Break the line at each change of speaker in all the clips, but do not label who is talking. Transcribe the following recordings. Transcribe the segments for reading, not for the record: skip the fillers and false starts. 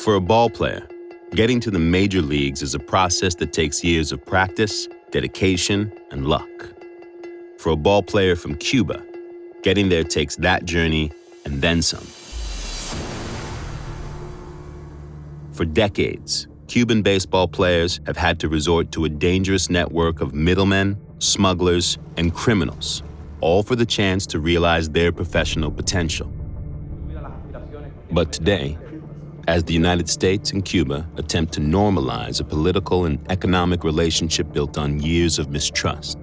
For a ball player, getting to the major leagues is a process that takes years of practice, dedication, and luck. For a ball player from Cuba, getting there takes that journey and then some. For decades, Cuban baseball players have had to resort to a dangerous network of middlemen, smugglers, and criminals, all for the chance to realize their professional potential. But today, as the United States and Cuba attempt to normalize a political and economic relationship built on years of mistrust,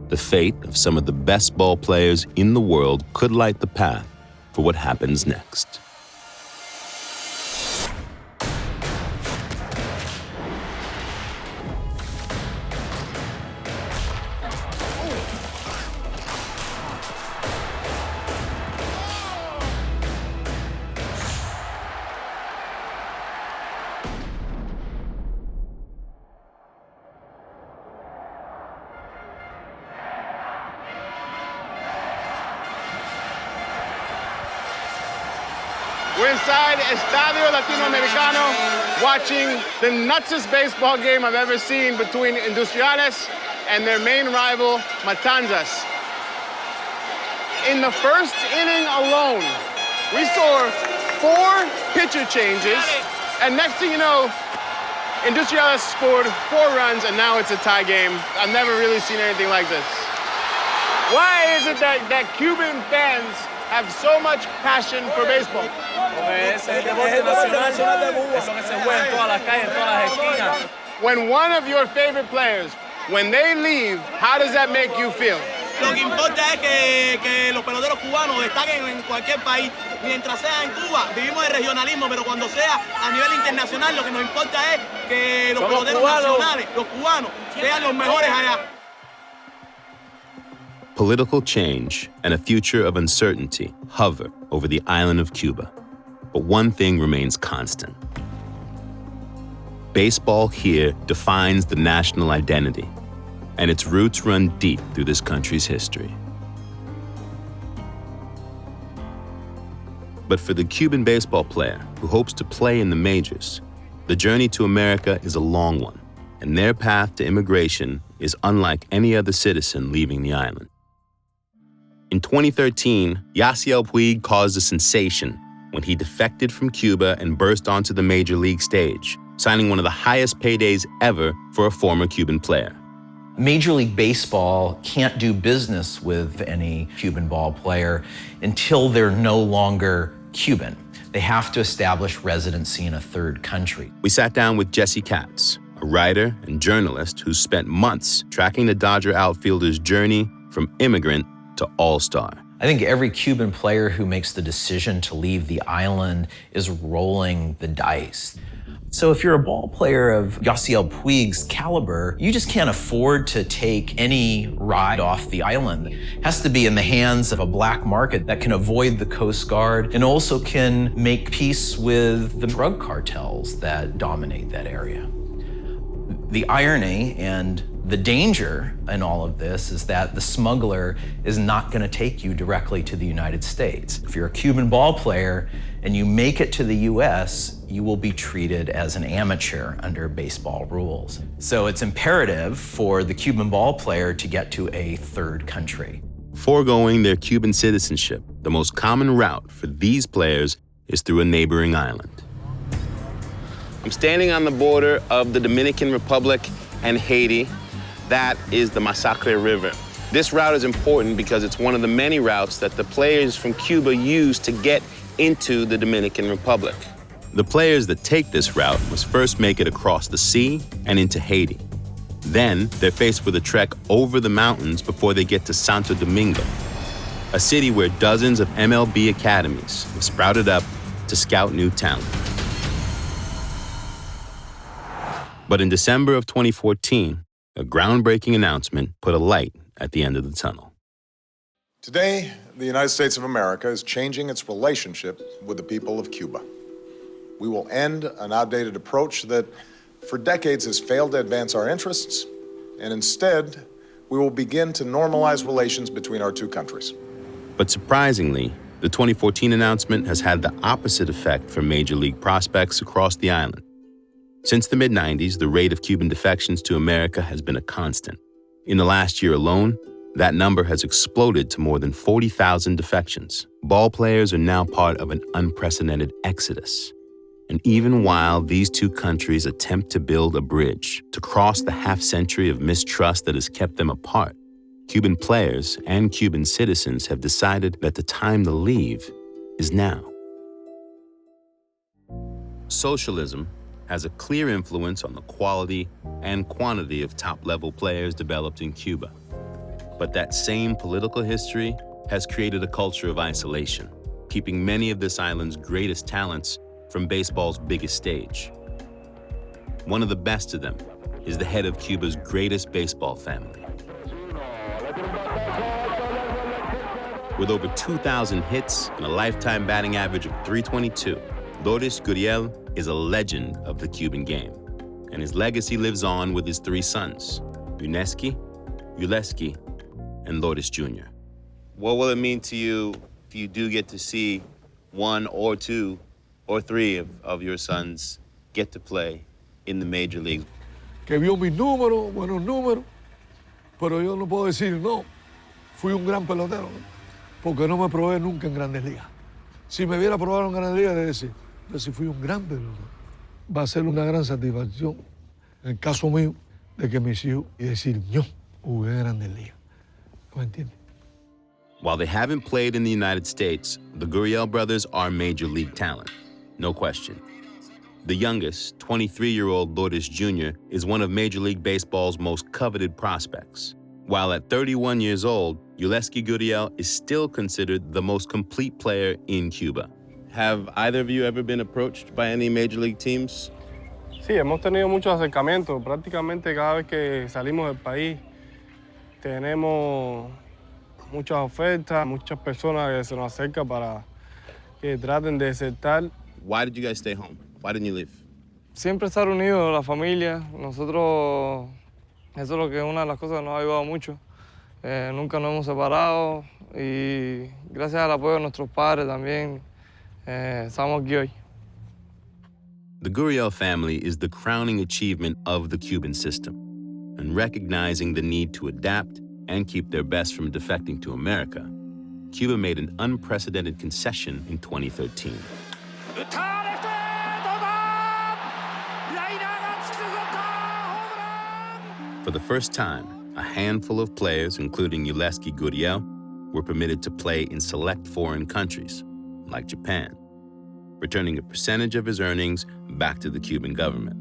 the fate of some of the best ball players in the world could light the path for what happens next.
We're inside Estadio Latinoamericano watching the nutsest baseball game I've ever seen between Industriales and their main rival, Matanzas. In the first inning alone, we saw 4 pitcher changes, and next thing you know, Industriales scored 4 runs, and now it's a tie game. I've never really seen anything like this. Why is it that Cuban fans have so much passion for baseball? When one of your favorite players, when they leave, how does that make you feel?
Lo que importa es que los peloteros cubanos destaquen en cualquier país. Mientras sea en Cuba, vivimos el regionalismo, pero cuando sea a nivel internacional, lo que nos importa es que los peloteros nacionales, los cubanos, sean los mejores allá.
Political change and a future of uncertainty hover over the island of Cuba. But one thing remains constant. Baseball here defines the national identity, and its roots run deep through this country's history. But for the Cuban baseball player who hopes to play in the majors, the journey to America is a long one, and their path to immigration is unlike any other citizen leaving the island. In 2013, Yasiel Puig caused a sensation when he defected from Cuba and burst onto the major league stage, signing one of the highest paydays ever for a former Cuban player.
Major League Baseball can't do business with any Cuban ball player until they're no longer Cuban. They have to establish residency in a third country.
We sat down with Jesse Katz, a writer and journalist who spent months tracking the Dodger outfielder's journey from immigrant to all-star.
I think every Cuban player who makes the decision to leave the island is rolling the dice. So if you're a ball player of Yasiel Puig's caliber, you just can't afford to take any ride off the island. It has to be in the hands of a black market that can avoid the Coast Guard and also can make peace with the drug cartels that dominate that area. The irony and the danger in all of this is that the smuggler is not going to take you directly to the United States. If you're a Cuban ball player and you make it to the US, you will be treated as an amateur under baseball rules. So it's imperative for the Cuban ball player to get to a third country.
Foregoing their Cuban citizenship, the most common route for these players is through a neighboring island. I'm standing on the border of the Dominican Republic and Haiti. That is the Masacre River. This route is important because it's one of the many routes that the players from Cuba use to get into the Dominican Republic. The players that take this route must first make it across the sea and into Haiti. Then they're faced with a trek over the mountains before they get to Santo Domingo, a city where dozens of MLB academies have sprouted up to scout new talent. But in December of 2014, a groundbreaking announcement put a light at the end of the tunnel.
Today, the United States of America is changing its relationship with the people of Cuba. We will end an outdated approach that for decades has failed to advance our interests, and instead, we will begin to normalize relations between our two countries.
But surprisingly, The 2014 announcement has had the opposite effect for major league prospects across the island. Since the mid-90s, the rate of Cuban defections to America has been a constant. In the last year alone, that number has exploded to more than 40,000 defections. Ball players are now part of an unprecedented exodus. And even while these two countries attempt to build a bridge to cross the half-century of mistrust that has kept them apart, Cuban players and Cuban citizens have decided that the time to leave is now. Socialism has a clear influence on the quality and quantity of top-level players developed in Cuba. But that same political history has created a culture of isolation, keeping many of this island's greatest talents from baseball's biggest stage. One of the best of them is the head of Cuba's greatest baseball family. With over 2,000 hits and a lifetime batting average of .322, Lourdes Gurriel is a legend of the Cuban game, and his legacy lives on with his three sons, Yuneski, Yuleski, and Lourdes Jr. What will it mean to you if you do get to see one or two or three of your sons get to play in the major leagues?
Que vio mis números, buenos números, pero yo no puedo decir no, fui un gran pelotero, ¿no? Porque no me probé nunca en Grandes Ligas. Si me hubiera probado en Grandes Ligas, de decir, pero si fui un gran pelotero, va a ser una gran satisfacción, en el caso mío, de que mis hijos, y decir, yo jugué en Grandes Ligas. ¿Me entiendes?
While they haven't played in the United States, the Gurriel brothers are major league talent, no question. The youngest, 23-year-old Lourdes Jr., is one of Major League Baseball's most coveted prospects. While at 31 years old, Yuleski Gurriel is still considered the most complete player in Cuba. Have either of you ever been approached by any major league teams?
Sí, hemos tenido muchos acercamientos. Prácticamente cada vez que salimos del país tenemos muchas ofertas, muchas personas que se nos acercan para que traten de desertar.
Why did you guys stay home? Why didn't you leave?
Siempre estar unidos, la familia. Nosotros, eso es lo que una de las cosas que nos ha ayudado mucho. Nunca nos hemos separado y gracias al apoyo de nuestros padres también estamos aquí hoy.
The Gurriel family is the crowning achievement of the Cuban system, and recognizing the need to adapt and keep their best from defecting to America, Cuba made an unprecedented concession in 2013. For the first time, a handful of players, including Yuleski Gurriel, were permitted to play in select foreign countries, like Japan, returning a percentage of his earnings back to the Cuban government.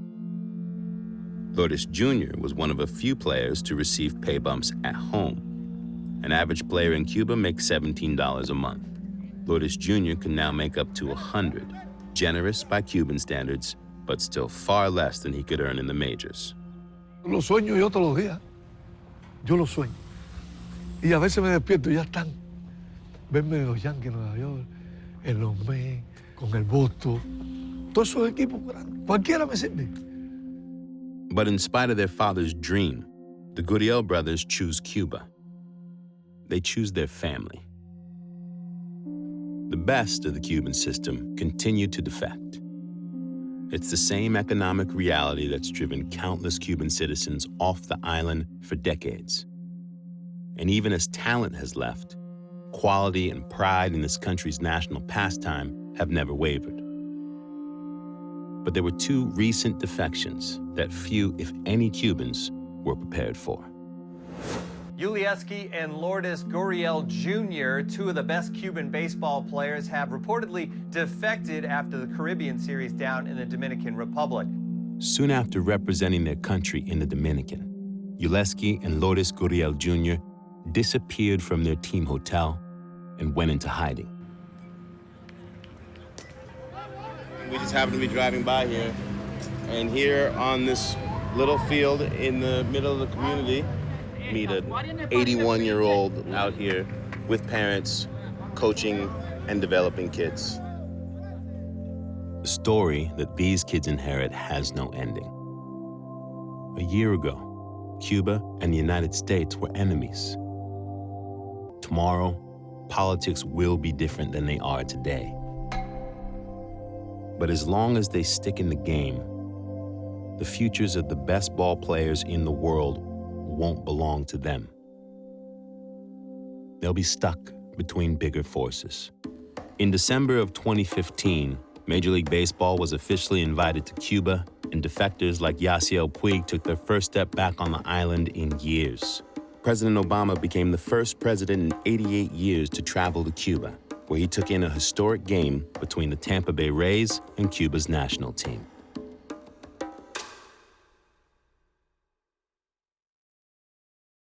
Lourdes Jr. was one of a few players to receive pay bumps at home. An average player in Cuba makes $17 a month. Lourdes Jr. can now make up to $100, generous by Cuban standards, but still far less than he could earn in the majors.
Lo sueño yo todos los días. Yo lo sueño. Y a veces me despierto y ya están. Verme en los Yankees, en Nueva York, en los Mets, con el Boston. Todos esos equipos grandes. Cualquiera me sirve.
But in spite of their father's dream, the Gurriel brothers choose Cuba. They choose their family. The best of the Cuban system continue to defect. It's the same economic reality that's driven countless Cuban citizens off the island for decades. And even as talent has left, quality and pride in this country's national pastime have never wavered. But there were two recent defections that few, if any, Cubans were prepared for.
Yuleski and Lourdes Gurriel Jr., two of the best Cuban baseball players, have reportedly defected after the Caribbean series down in the Dominican Republic.
Soon after representing their country in the Dominican, Yuleski and Lourdes Gurriel Jr. disappeared from their team hotel and went into hiding. We just happened to be driving by here, and here on this little field in the middle of the community, meet an 81-year-old out here with parents, coaching and developing kids. The story that these kids inherit has no ending. A year ago, Cuba and the United States were enemies. Tomorrow, politics will be different than they are today. But as long as they stick in the game, the futures of the best ball players in the world won't belong to them. They'll be stuck between bigger forces. In December of 2015, Major League Baseball was officially invited to Cuba, and defectors like Yasiel Puig took their first step back on the island in years. President Obama became the first president in 88 years to travel to Cuba, where he took in a historic game between the Tampa Bay Rays and Cuba's national team.